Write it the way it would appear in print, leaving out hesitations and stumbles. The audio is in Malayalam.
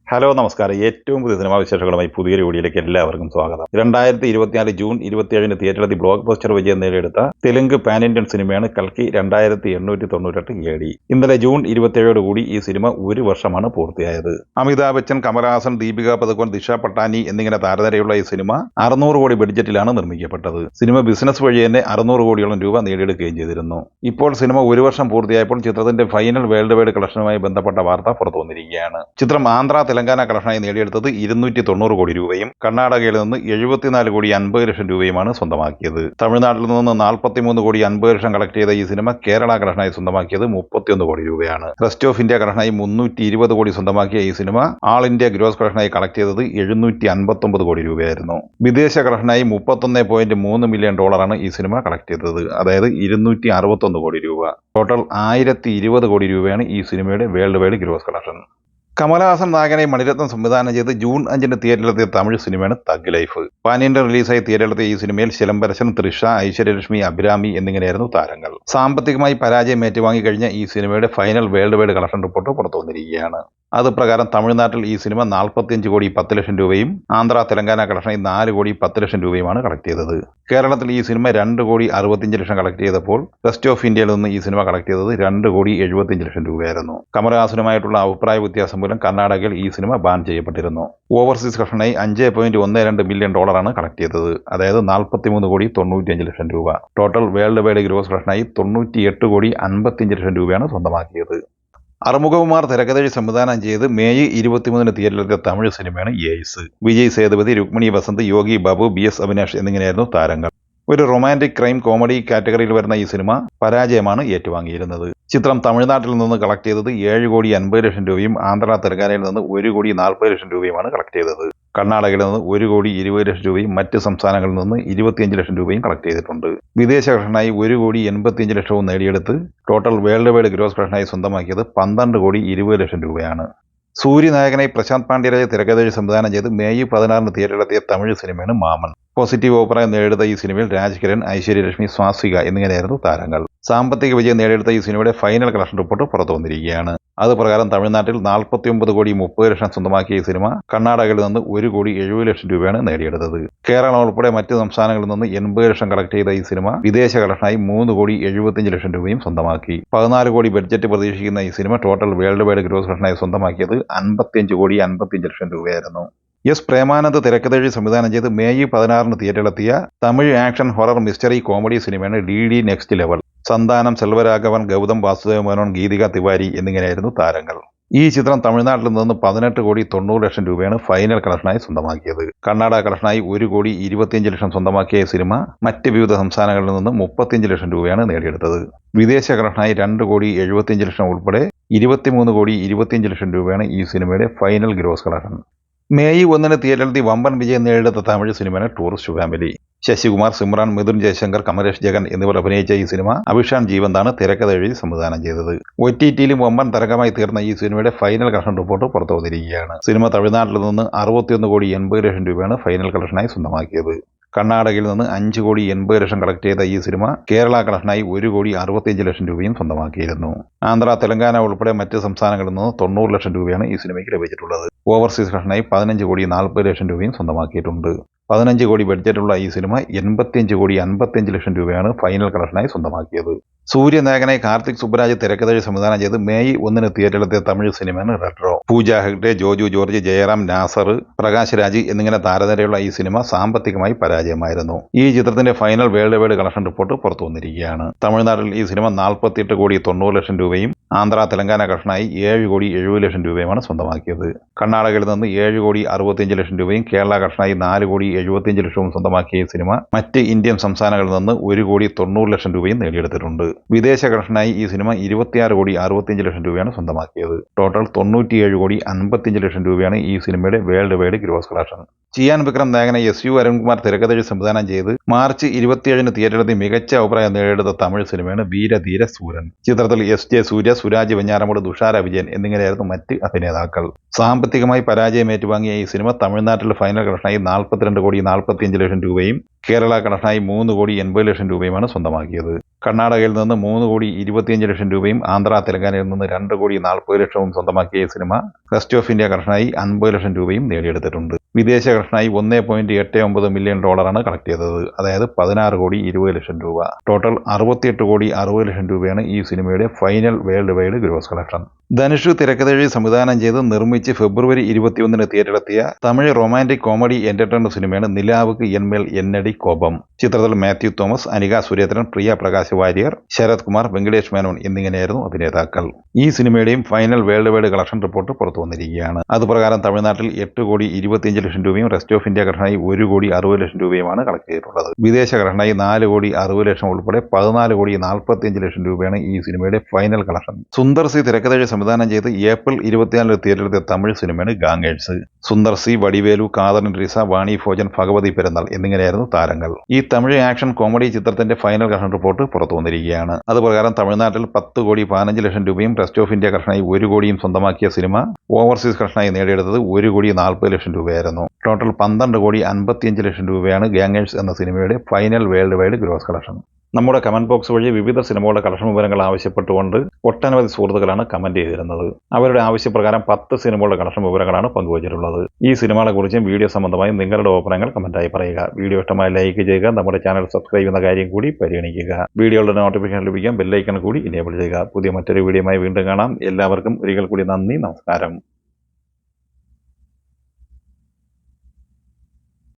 ഹലോ നമസ്കാരം. ഏറ്റവും പുതിയ സിനിമാ വിശേഷങ്ങളുമായി പുതിയൊരു വീഡിയോയിലേക്ക് എല്ലാവർക്കും സ്വാഗതം. 2024 ജൂൺ 27 തിയേറ്ററിലെത്തി ബ്ലോക്ക് ബസ്റ്റർ വിജയം നേടിയെടുത്ത തെലുങ്ക് പാൻ ഇന്ത്യൻ സിനിമയാണ് കൽക്കി 2898 AD. ഇന്നലെ ജൂൺ 27 കൂടി ഈ സിനിമ ഒരു വർഷമാണ് പൂർത്തിയായത്. അമിതാഭ് ബച്ചൻ, കമൽഹാസൻ, ദീപിക പദുക്കോൺ, ദിഷ പട്ടാനി എന്നിങ്ങനെ താരനിരയുള്ള ഈ സിനിമ 600 കോടി ബഡ്ജറ്റിലാണ് നിർമ്മിക്കപ്പെട്ടത്. സിനിമ ബിസിനസ് വഴി തന്നെ 600 കോടിയോളം രൂപ നേടിയെടുക്കുകയും ചെയ്തിരുന്നു. ഇപ്പോൾ സിനിമ ഒരു വർഷം പൂർത്തിയായപ്പോൾ ചിത്രത്തിന്റെ ഫൈനൽ വേൾഡ് വൈഡ് കളക്ഷനുമായി ബന്ധപ്പെട്ട വാർത്ത പുറത്തു വന്നിരിക്കുകയാണ്. ചിത്രം ആന്ധ്ര തെലങ്കാന കളക്ഷനായി നേടിയെടുത്തത് 290 കോടി രൂപയും കർണാടകയിൽ നിന്ന് 74 കോടി 50 ലക്ഷം രൂപയുമാണ് സ്വന്തമാക്കിയത്. തമിഴ്നാട്ടിൽ നിന്ന് 43 കോടി 50 ലക്ഷം കളക്ട് ചെയ്ത ഈ സിനിമ കേരള കളക്ഷനായി സ്വന്തമാക്കിയത് 31 കോടി രൂപയാണ്. റെസ്റ്റ് ഓഫ് ഇന്ത്യ കളക്ഷനായി 320 കോടി സ്വന്തമാക്കിയ ഈ സിനിമ ആൾ ഇന്ത്യ ഗ്രോസ് കളക്ഷനായി കളക്ട് ചെയ്തത് 759 കോടി രൂപയായിരുന്നു. വിദേശ കളക്ഷനായി $31.3 മില്യൺ ഈ സിനിമ കളക്ട് ചെയ്തത്, അതായത് 261 കോടി രൂപ. ടോട്ടൽ 1020 കോടി രൂപയാണ് ഈ സിനിമയുടെ world wide gross collection. Kamal Haasan നായകനായി മണിരത്നം സംവിധാനം ചെയ്ത് ജൂൺ 5 തിയേറ്ററിലെത്തിയ തമിഴ് സിനിമയാണ് തഗ് ലൈഫ്. പാൻ ഇന്ത്യൻ റിലീസായി തിയേറ്ററിലെത്തിയ ഈ സിനിമയിൽ ശിലംബരശൻ, തൃഷ, ഐശ്വര്യലക്ഷ്മി, അഭിരാമി എന്നിങ്ങനെയായിരുന്നു താരങ്ങൾ. സാമ്പത്തികമായി പരാജയം ഏറ്റുവാങ്ങി കഴിഞ്ഞ ഈ സിനിമയുടെ final world wide collection report പുറത്തു വന്നിരിക്കുകയാണ്. അത് പ്രകാരം തമിഴ്നാട്ടിൽ ഈ സിനിമ 45 കോടി 10 ലക്ഷം രൂപയും ആന്ധ്ര തെലങ്കാന കളക്ഷനായി 4 കോടി 10 ലക്ഷം രൂപയുമാണ് കളക്ട് ചെയ്തത്. കേരളത്തിൽ ഈ സിനിമ 2 കോടി 65 ലക്ഷം കളക്ട് ചെയ്തപ്പോൾ റെസ്റ്റ് ഓഫ് ഇന്ത്യയിൽ നിന്ന് ഈ സിനിമ കളക്ട് ചെയ്തത് 2 കോടി 75 ലക്ഷം രൂപയായിരുന്നു. കമൽഹാസനുമായിട്ടുള്ള അഭിപ്രായ വ്യത്യാസം മൂലം കർണാടകയിൽ ഈ സിനിമ ബാൻ ചെയ്യപ്പെട്ടിരുന്നു. ഓവർസീസ് കളക്ഷനായി $5.12 മില്യൺ കളക്ട് ചെയ്തത്, അതായത് 43 കോടി 95 ലക്ഷം രൂപ. ടോട്ടൽ വേൾഡ് വൈഡ് ഗ്രോസ് കളക്ഷനായി 98 കോടി 55 ലക്ഷം രൂപയാണ് സ്വന്തമാക്കിയത്. അറുമുഖകുമാർ തിരക്കഥഴി സംവിധാനം ചെയ്ത് മെയ് 23 തിയേറ്ററിലെത്തിയ തമിഴ് സിനിമയാണ് ഏയ്സ്. വിജയ് സേതുപതി, രുക്മിണി വസന്ത്, യോഗി ബാബു, BS അവിനാഷ് എന്നിങ്ങനെയായിരുന്നു താരങ്ങൾ. ഒരു റൊമാൻറ്റിക് ക്രൈം കോമഡി കാറ്റഗറിയിൽ വരുന്ന ഈ സിനിമ പരാജയമാണ് ഏറ്റുവാങ്ങിയിരുന്നത്. ചിത്രം തമിഴ്നാട്ടിൽ നിന്ന് കളക്ട് ചെയ്തത് 7 കോടി 50 ലക്ഷം രൂപയും ആന്ധ്ര തെലങ്കാനയിൽ നിന്ന് 1 കോടി 40 ലക്ഷം രൂപയുമാണ് കളക്ട് ചെയ്തത്. കർണാടകയിൽ നിന്ന് 1 കോടി 20 ലക്ഷം രൂപയും മറ്റ് സംസ്ഥാനങ്ങളിൽ നിന്ന് 25 ലക്ഷം രൂപയും കളക്ട് ചെയ്തിട്ടുണ്ട്. വിദേശ കളക്ഷനായി 1 കോടി 85 ലക്ഷവും നേടിയെടുത്ത് ടോട്ടൽ വേൾഡ് വൈഡ് ഗ്രോസ് കളക്ഷനായി സ്വന്തമാക്കിയത് 12 കോടി 20 ലക്ഷം രൂപയാണ്. സൂര്യനായകനായി പ്രശാന്ത് പാണ്ഡ്യരാജ് തിരക്കഥഴി സംവിധാനം ചെയ്ത് മെയ് 16 തിയേറ്ററിലെത്തിയ തമിഴ് സിനിമയാണ് മാമൻ. പോസിറ്റീവ് അഭിപ്രായം നേടിയെടുത്ത ഈ സിനിമയിൽ രാജ്കിരൺ, ഐശ്വര്യലക്ഷ്മി, സ്വാസിക എന്നിങ്ങനെയായിരുന്നു താരങ്ങൾ. സാമ്പത്തിക വിജയം നേടിയെടുത്ത ഈ സിനിമയുടെ ഫൈനൽ കളക്ഷൻ റിപ്പോർട്ട് പുറത്തു വന്നിരിക്കുകയാണ്. അത് പ്രകാരം തമിഴ്നാട്ടിൽ 49 കോടി 30 ലക്ഷം സ്വന്തമാക്കിയ ഈ സിനിമ കർണാടകയിൽ നിന്ന് 1 കോടി 70 ലക്ഷം രൂപയാണ് നേടിയെടുത്തത്. കേരളം ഉൾപ്പെടെ മറ്റ് സംസ്ഥാനങ്ങളിൽ നിന്ന് 80 ലക്ഷം കളക്ട് ചെയ്ത ഈ സിനിമ വിദേശ കളക്ഷനായി 3 കോടി 75 ലക്ഷം രൂപയും സ്വന്തമാക്കി. 14 കോടി ബഡ്ജറ്റ് പ്രതീക്ഷിക്കുന്ന ഈ സിനിമ ടോട്ടൽ വേൾഡ് വൈഡ് ഗ്രോസ് കളക്ഷനായി സ്വന്തമാക്കിയത് 55 കോടി 55 ലക്ഷം രൂപയായിരുന്നു. എസ് പ്രേമാനന്ദ് തിരക്കഥഴി സംവിധാനം ചെയ്ത് മെയ് 16 തിയേറ്ററിലെത്തിയ Tamil action horror mystery comedy സിനിമയാണ് DD next level. Santhanam, Selvaraghavan, Gautam വാസുദേവ മേനോൻ, ഗീതിക തിവാരി എന്നിങ്ങനെയായിരുന്നു താരങ്ങൾ. ഈ ചിത്രം തമിഴ്നാട്ടിൽ നിന്ന് 18 കോടി 90 ലക്ഷം രൂപയാണ് ഫൈനൽ കളക്ഷനായി സ്വന്തമാക്കിയത്. കർണാടക കളക്ഷനായി 1 കോടി 25 ലക്ഷം സ്വന്തമാക്കിയ ഈ സിനിമ മറ്റ് വിവിധ സംസ്ഥാനങ്ങളിൽ നിന്ന് 35 ലക്ഷം രൂപയാണ് നേടിയെടുത്തത്. വിദേശ കളക്ഷനായി 2 കോടി 75 ലക്ഷം ഉൾപ്പെടെ 23 കോടി 25 ലക്ഷം രൂപയാണ് ഈ സിനിമയുടെ ഫൈനൽ ഗ്രോസ് കളക്ഷൻ. മെയ് 1 തിയേറ്ററിൽ വമ്പൻ വിജയം നേടിയെടുത്ത തമിഴ് സിനിമയാണ് ടൂറിസ്റ്റ് ഫാമിലി. ശശികുമാർ, സിമ്രാൻ, മിഥുൻ ജയശങ്കർ, കമലേഷ് ജഗൻ എന്നിവർ അഭിനയിച്ച ഈ സിനിമ അഭിഷാൻ ജീവന്താണ് തിരക്കഥ എഴുതി സംവിധാനം ചെയ്തത്. OTTയിലും വമ്പൻ തരംഗമായി തീർന്ന ഈ സിനിമയുടെ ഫൈനൽ കളക്ഷൻ റിപ്പോർട്ട് പുറത്തു വന്നിരിക്കുകയാണ്. സിനിമ തമിഴ്നാട്ടിൽ നിന്ന് 61 കോടി 80 ലക്ഷം രൂപയാണ് ഫൈനൽ കളക്ഷനായി സ്വന്തമാക്കിയത്. കർണാടകയിൽ നിന്ന് 5 കോടി 80 ലക്ഷം കളക്ട് ചെയ്ത ഈ സിനിമ കേരള കളക്ഷനായി 1 കോടി 65 ലക്ഷം രൂപയും സ്വന്തമാക്കിയിരുന്നു. ആന്ധ്ര തെലങ്കാന ഉൾപ്പെടെ മറ്റ് സംസ്ഥാനങ്ങളിൽ നിന്ന് 90 ലക്ഷം രൂപയാണ് ഈ സിനിമയ്ക്ക് ലഭിച്ചിട്ടുള്ളത്. ഓവർസീസ് കളക്ഷനായി 15 കോടി 40 ലക്ഷം രൂപയും സ്വന്തമാക്കിയിട്ടുണ്ട്. 15 കോടി ബഡ്ജറ്റുള്ള ഈ സിനിമ 85 കോടി 55 ലക്ഷം രൂപയാണ് ഫൈനൽ കളക്ഷനായി സ്വന്തമാക്കിയത്. സൂര്യനായകനായി കാർത്തിക് സുബ്രാജ് തിരക്കഥഴി സംവിധാനം ചെയ്ത് മെയ് 1 തിയേറ്ററിലെത്തിയ തമിഴ് സിനിമയാണ് റെട്രോ. പൂജ ഹെഗ്ഡെ, ജോജു ജോർജ്, ജയറാം, നാസർ, പ്രകാശ് രാജ് എന്നിങ്ങനെ താരനിരയുള്ള ഈ സിനിമ സാമ്പത്തികമായി പരാജയമായിരുന്നു. ഈ ചിത്രത്തിന്റെ final world wide collection report പുറത്തു വന്നിരിക്കുകയാണ്. തമിഴ്നാട്ടിൽ ഈ സിനിമ 48 കോടി 90 ലക്ഷം രൂപയും ആന്ധ്ര തെലങ്കാന കളക്ഷനായി 7 കോടി 70 ലക്ഷം രൂപയുമാണ് സ്വന്തമാക്കിയത്. കർണാടകയിൽ നിന്ന് 7 കോടി 65 ലക്ഷം രൂപയും കേരള കളക്ഷനായി 4 കോടി 75 ലക്ഷവും സ്വന്തമാക്കിയ ഈ സിനിമ മറ്റ് ഇന്ത്യൻ സംസ്ഥാനങ്ങളിൽ നിന്ന് 1 കോടി 90 ലക്ഷം രൂപയും നേടിയെടുത്തിട്ടുണ്ട്. വിദേശ കളക്ഷനായി ഈ സിനിമ 26 കോടി 65 ലക്ഷം രൂപയാണ് സ്വന്തമാക്കിയത്. ടോട്ടൽ 97 കോടി 55 ലക്ഷം രൂപയാണ് ഈ സിനിമയുടെ world wide gross collection. Chiyaan Vikram നായകനെ SU അരുൺകുമാർ തിരക്കഥഴി സംവിധാനം ചെയ്ത് മാർച്ച് 27 തിയേറ്ററിലെത്തി മികച്ച അഭിപ്രായം നേടിയെടുത്ത തമിഴ് സിനിമയാണ് വീരധീര സൂരൻ. ചിത്രത്തിൽ SJ സൂര്യ, സുരാജ് വെഞ്ഞാറമൂട്, തുഷാര വിജയൻ എന്നിങ്ങനെയായിരുന്നു മറ്റ് അഭിനേതാക്കൾ. സാമ്പത്തികമായി പരാജയം ഏറ്റുവാങ്ങിയ ഈ സിനിമ തമിഴ്നാട്ടിൽ ഫൈനൽ കളക്ഷനായി 42 കോടി 45 ലക്ഷം രൂപയും കേരള കളക്ഷനായി 3,80,00,000 രൂപയുമാണ് സ്വന്തമാക്കിയത്. കർണാടകയിൽ നിന്ന് 3,25,00,000 രൂപയും ആന്ധ്ര തെലങ്കാനയിൽ നിന്ന് 2,40,00,000 സ്വന്തമാക്കിയ സിനിമ റെസ്റ്റ് ഓഫ് ഇന്ത്യ കളക്ഷനായി 50,00,000 രൂപയും നേടിയെടുത്തിട്ടുണ്ട്. വിദേശ കളക്ഷനായി $1.89 മില്യൺ കളക്ട് ചെയ്തത്, അതായത് 16,20,00,000 രൂപ. ടോട്ടൽ 68,60,00,000 രൂപയാണ് ഈ സിനിമയുടെ final world wide gross collection. Dhanush തിരക്കഥെഴുതി സംവിധാനം ചെയ്ത് നിർമ്മിച്ച് ഫെബ്രുവരി 21 തിയേറ്ററിലെത്തിയ തമിഴ് റൊമാന്റിക് കോമഡി എന്റർടൈനർ സിനിമയാണ് നിലാവുക്ക് എന്മേൽ എന്നടി കോപം. ചിത്രത്തിൽ മാത്യു തോമസ്, അനിക സുരേന്ദ്രൻ, പ്രിയ പ്രകാശ് വാര്യർ, ശരത് കുമാർ, വെങ്കടേഷ് മേനോൻ എന്നിങ്ങനെയായിരുന്നു അഭിനേതാക്കൾ. ഈ സിനിമയുടെയും final world wide collection report പുറത്തു വന്നിരിക്കുകയാണ്. അതുപ്രകാരം തമിഴ്നാട്ടിൽ 8,25,00,000 രൂപയും റെസ്റ്റ് ഓഫ് ഇന്ത്യ കളക്ഷനായി 1,60,00,000 രൂപയുമാണ് കളക്ട് ചെയ്തിട്ടുള്ളത്. വിദേശ കളക്ഷനായി 4,60,00,000 ഉൾപ്പെടെ 14,45,00,000 രൂപയാണ് ഈ സിനിമയുടെ ഫൈനൽ കളക്ഷൻ. സുന്ദർ സി തിരക്കഥെഴുതി സംവിധാനം ചെയ്ത് ഏപ്രിൽ 24 തിയേറ്ററിലെത്തിയ തമിഴ് സിനിമയാണ് ഗാംഗേഴ്സ്. സുന്ദർ സി, വടിവേലു, കാതറിൻ ട്രീസ, വാണി ഭോജൻ, ഭഗവതി പെരുന്നാൾ എന്നിങ്ങനെയായിരുന്നു താരങ്ങൾ. ഈ തമിഴ് ആക്ഷൻ കോമഡി ചിത്രത്തിന്റെ ഫൈനൽ കളക്ഷൻ റിപ്പോർട്ട് പുറത്തു വന്നിരിക്കുകയാണ്. അതുപ്രകാരം തമിഴ്നാട്ടിൽ 10,15,00,000 രൂപയും റെസ്റ്റ് ഓഫ് ഇന്ത്യ കളക്ഷനായി 1 കോടിയും സ്വന്തമാക്കിയ സിനിമ ഓവർസീസ് കളക്ഷനായി നേടിയെടുത്തത് 1,40,00,000 രൂപയായിരുന്നു. ടോട്ടൽ 12,55,00,000 രൂപയാണ് ഗാംഗേഴ്സ് എന്ന സിനിമയുടെ final world wide gross collection. നമ്മുടെ കമന്റ് ബോക്സ് വഴി വിവിധ സിനിമകളുടെ കളക്ഷൻ വിവരങ്ങൾ ആവശ്യപ്പെട്ടുകൊണ്ട് ഒട്ടനവധി സുഹൃത്തുക്കളാണ് കമന്റ് ചെയ്തിരുന്നത്. അവരുടെ ആവശ്യപ്രകാരം 10 സിനിമകളുടെ കളക്ഷൻ വിവരങ്ങളാണ് പങ്കുവച്ചിട്ടുള്ളത്. ഈ സിനിമകളെക്കുറിച്ചും വീഡിയോ സംബന്ധമായും നിങ്ങളുടെ അഭിപ്രായങ്ങൾ കമന്റായി പറയുക. വീഡിയോ ഇഷ്ടമായി ലൈക്ക് ചെയ്യുക. നമ്മുടെ ചാനൽ സബ്സ്ക്രൈബ് ചെയ്യുന്ന കാര്യം കൂടി പരിഗണിക്കുക. വീഡിയോയുടെ നോട്ടിഫിക്കേഷൻ ലഭിക്കാൻ ബെല്ലൈക്കൺ കൂടി എനേബിൾ ചെയ്യുക. പുതിയ മറ്റൊരു വീഡിയോയുമായി വീണ്ടും കാണാം. എല്ലാവർക്കും ഒരിക്കൽ കൂടി നന്ദി, നമസ്കാരം.